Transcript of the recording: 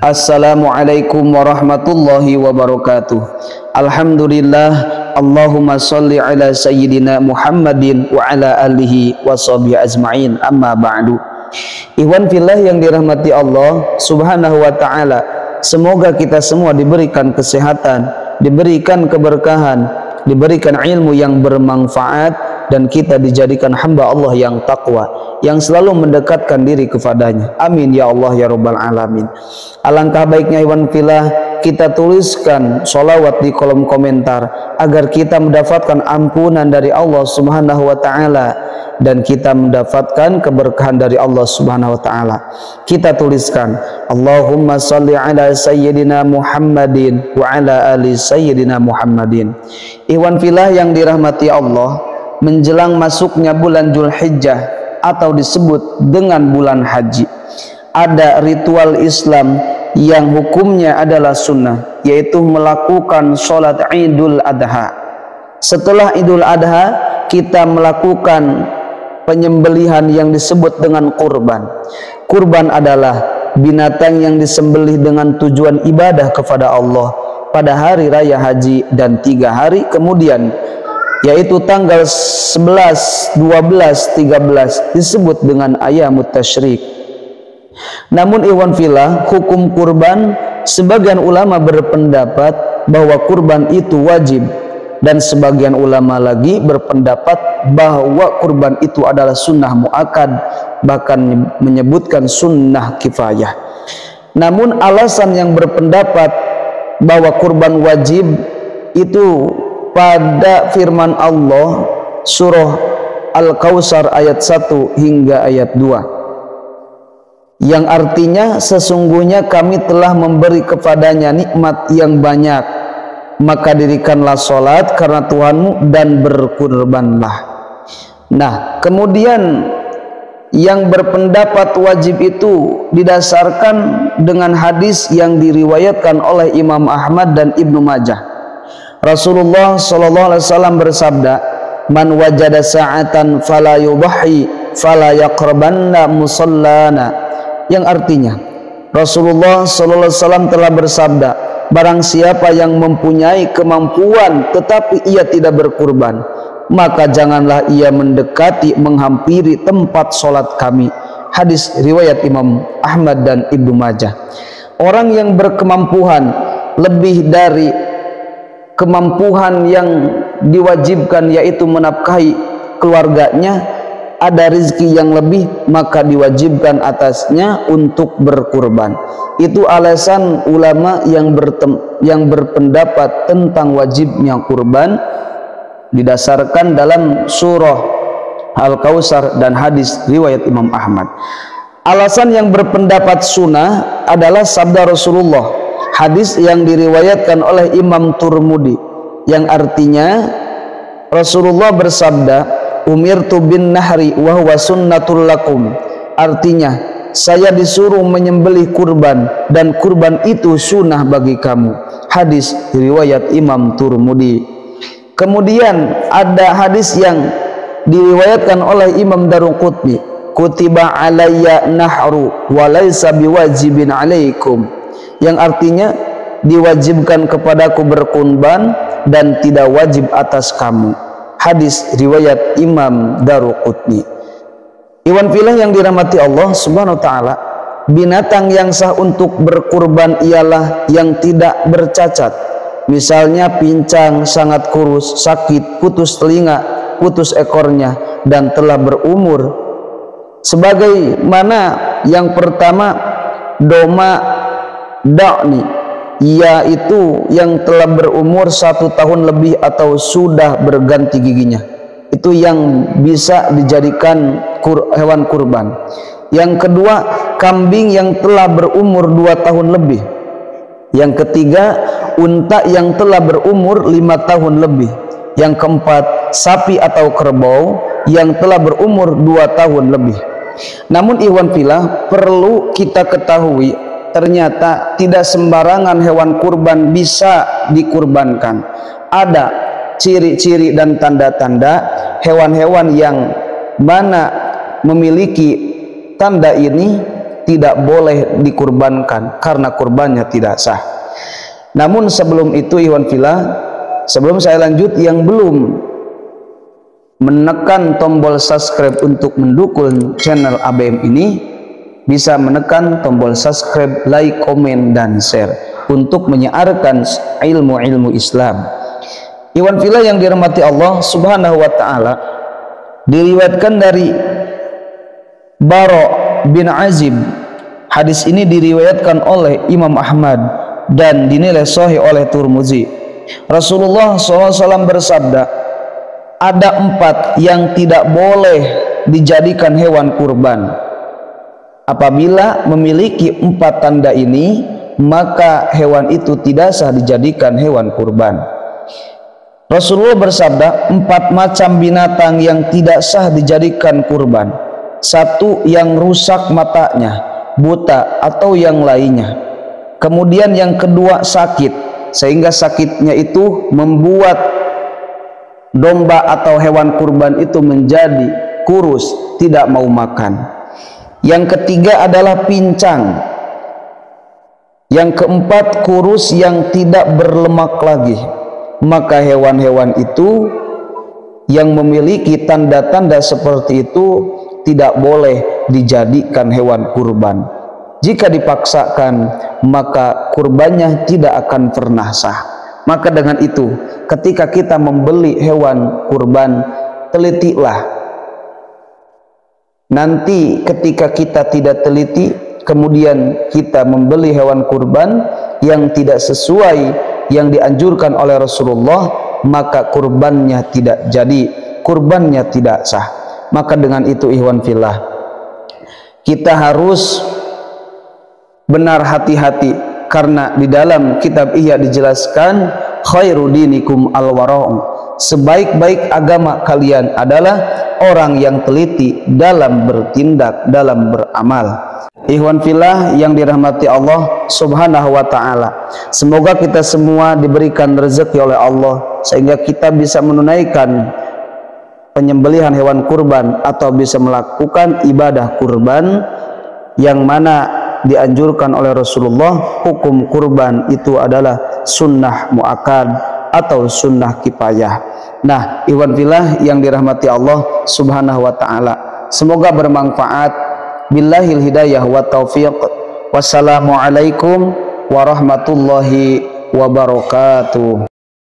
Assalamualaikum warahmatullahi wabarakatuh. Alhamdulillah, Allahumma sholli ala sayyidina Muhammadin wa ala alihi wa sahbihi ajma'in, amma ba'du. Ikhwan fillah yang dirahmati Allah subhanahu wa ta'ala, semoga kita semua diberikan kesehatan, diberikan keberkahan, diberikan ilmu yang bermanfaat, dan kita dijadikan hamba Allah yang takwa, yang selalu mendekatkan diri kepadanya. Amin ya Allah ya Rabbal Alamin. Alangkah baiknya ikhwan fillah kita tuliskan sholawat di kolom komentar agar kita mendapatkan ampunan dari Allah subhanahu wa ta'ala dan kita mendapatkan keberkahan dari Allah subhanahu wa ta'ala. Kita tuliskan Allahumma sholli ala sayyidina Muhammadin wa ala ali sayyidina Muhammadin. Ikhwan fillah yang dirahmati Allah, menjelang masuknya bulan Dzulhijjah atau disebut dengan bulan haji, ada ritual Islam yang hukumnya adalah sunnah, yaitu melakukan sholat Idul Adha. Setelah Idul Adha kita melakukan penyembelihan yang disebut dengan kurban. Kurban adalah binatang yang disembelih dengan tujuan ibadah kepada Allah pada hari raya haji dan 3 hari kemudian, yaitu tanggal 11, 12, 13 disebut dengan ayyamut tasyrik. Namun ikhwan fillah, hukum kurban, sebagian ulama berpendapat bahwa kurban itu wajib, dan sebagian ulama lagi berpendapat bahwa kurban itu adalah sunnah muakkad, bahkan menyebutkan sunnah kifayah. Namun alasan yang berpendapat bahwa kurban wajib itu pada firman Allah surah Al-Kautsar ayat 1 hingga ayat 2, yang artinya sesungguhnya kami telah memberi kepadanya nikmat yang banyak, maka dirikanlah sholat karena Tuhanmu dan berkurbanlah. Nah, kemudian yang berpendapat wajib itu didasarkan dengan hadis yang diriwayatkan oleh Imam Ahmad dan Ibnu Majah. Rasulullah sallallahu alaihi wasallam bersabda, "Man wajada sa'atan fala yudhi fala yaqrabanna musallana." Yang artinya Rasulullah sallallahu alaihi wasallam telah bersabda, barang siapa yang mempunyai kemampuan tetapi ia tidak berkurban, maka janganlah ia mendekati menghampiri tempat sholat kami. Hadis riwayat Imam Ahmad dan Ibnu Majah. Orang yang berkemampuan lebih dari kemampuan yang diwajibkan, yaitu menafkahi keluarganya, ada rezeki yang lebih, maka diwajibkan atasnya untuk berkurban. Itu alasan ulama yang berpendapat tentang wajibnya kurban didasarkan dalam surah Al-Kautsar dan hadis riwayat Imam Ahmad. Alasan yang berpendapat sunnah adalah sabda Rasulullah, hadis yang diriwayatkan oleh Imam Turmudi, yang artinya Rasulullah bersabda, umirtu bin nahri wa huwa sunnatul lakum. Artinya, saya disuruh menyembelih kurban dan kurban itu sunnah bagi kamu. Hadis riwayat Imam Turmudi. Kemudian ada hadis yang diriwayatkan oleh Imam Daruqutni, kutiba alayya nahru wa laysa biwajibin alaikum, yang artinya diwajibkan kepadaku berkurban dan tidak wajib atas kamu. Hadis riwayat Imam Daruqutni. Ikhwan fillah yang dirahmati Allah subhanahu wa ta'ala, binatang yang sah untuk berkurban ialah yang tidak bercacat. Misalnya pincang, sangat kurus, sakit, putus telinga, putus ekornya, dan telah berumur. Sebagaimana yang pertama, doma da'ni, yaitu yang telah berumur 1 tahun lebih atau sudah berganti giginya. Itu yang bisa dijadikan hewan kurban. Yang kedua, kambing yang telah berumur 2 tahun lebih. Yang ketiga, unta yang telah berumur 5 tahun lebih. Yang keempat, sapi atau kerbau yang telah berumur 2 tahun lebih. Namun ikhwan fillah, perlu kita ketahui, ternyata tidak sembarangan hewan kurban bisa dikurbankan. Ada ciri-ciri dan tanda-tanda hewan-hewan yang mana memiliki tanda ini tidak boleh dikurbankan karena kurbannya tidak sah. Namun sebelum itu ikhwan fillah, sebelum saya lanjut, yang belum menekan tombol subscribe untuk mendukung channel ABM ini bisa menekan tombol subscribe, like, komen, dan share untuk menyiarkan ilmu-ilmu Islam. Ikhwan fillah yang dirahmati Allah Subhanahu wa taala, diriwayatkan dari Bara bin Azib. Hadis ini diriwayatkan oleh Imam Ahmad dan dinilai sahih oleh Tirmizi. Rasulullah SAW bersabda, ada 4 yang tidak boleh dijadikan hewan kurban. Apabila memiliki 4 tanda ini, maka hewan itu tidak sah dijadikan hewan kurban. Rasulullah bersabda, 4 macam binatang yang tidak sah dijadikan kurban. 1, yang rusak matanya, buta atau yang lainnya. Kemudian yang kedua, sakit, sehingga sakitnya itu membuat domba atau hewan kurban itu menjadi kurus, tidak mau makan. Yang ketiga adalah pincang. Yang keempat, kurus yang tidak berlemak lagi. Maka hewan-hewan itu yang memiliki tanda-tanda seperti itu tidak boleh dijadikan hewan kurban. Jika dipaksakan, maka kurbannya tidak akan pernah sah. Maka dengan itu, ketika kita membeli hewan kurban, telitilah. Nanti ketika kita tidak teliti, kemudian kita membeli hewan kurban yang tidak sesuai yang dianjurkan oleh Rasulullah, maka kurbannya tidak jadi, kurbannya tidak sah. Maka dengan itu ikhwan fillah, kita harus benar hati-hati, karena di dalam kitab Ihya dijelaskan, khairu dinikum al-wara'u, sebaik-baik agama kalian adalah orang yang teliti dalam bertindak, dalam beramal. Ikhwan fillah yang dirahmati Allah Subhanahu wa taala, semoga kita semua diberikan rezeki oleh Allah sehingga kita bisa menunaikan penyembelihan hewan kurban atau bisa melakukan ibadah kurban yang mana dianjurkan oleh Rasulullah. Hukum kurban itu adalah sunnah muakkad atau sunnah kifayah. Nah, ikhwan fillah yang dirahmati Allah Subhanahu wa taala, semoga bermanfaat. Billahil hidayah wa taufiq. Wassalamualaikum warahmatullahi wabarakatuh.